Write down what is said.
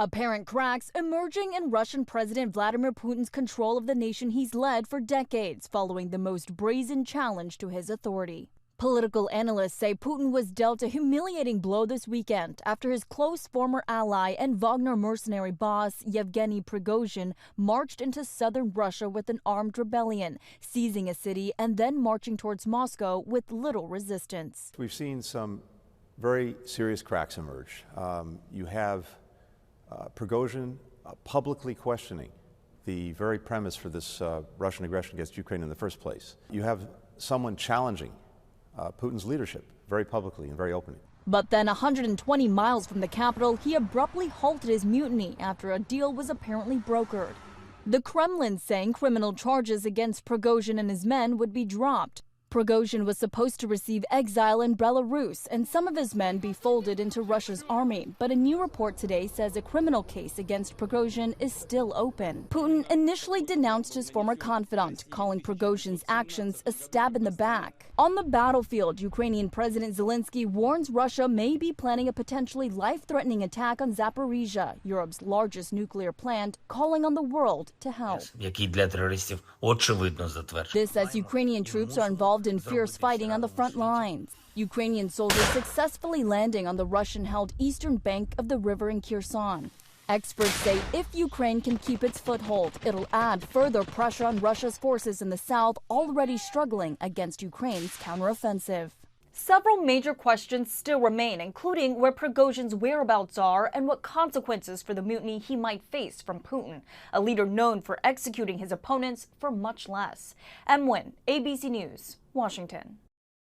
Apparent cracks emerging in Russian President Vladimir Putin's control of the nation he's led for decades following the most brazen challenge to his authority. Political analysts say Putin was dealt a humiliating blow this weekend after his close former ally and Wagner mercenary boss, Yevgeny Prigozhin, marched into southern Russia with an armed rebellion, seizing a city and then marching towards Moscow with little resistance. We've seen some very serious cracks emerge. You have Prigozhin publicly questioning the very premise for this Russian aggression against Ukraine in the first place. You have someone challenging Putin's leadership very publicly and very openly. But then 120 miles from the capital, he abruptly halted his mutiny after a deal was apparently brokered. The Kremlin saying criminal charges against Prigozhin and his men would be dropped. Prigozhin was supposed to receive exile in Belarus and some of his men be folded into Russia's army. But a new report today says a criminal case against Prigozhin is still open. Putin initially denounced his former confidant, calling Prigozhin's actions a stab in the back. On the battlefield, Ukrainian President Zelensky warns Russia may be planning a potentially life-threatening attack on Zaporizhzhia, Europe's largest nuclear plant, calling on the world to help. This as Ukrainian troops are involved in fierce fighting on the front lines. Ukrainian soldiers successfully landing on the Russian-held eastern bank of the river in Kherson. Experts say if Ukraine can keep its foothold, it'll add further pressure on Russia's forces in the south already struggling against Ukraine's counteroffensive. Several major questions still remain, including where Prigozhin's whereabouts are and what consequences for the mutiny he might face from Putin, a leader known for executing his opponents for much less. M. Nguyen, ABC News, Washington.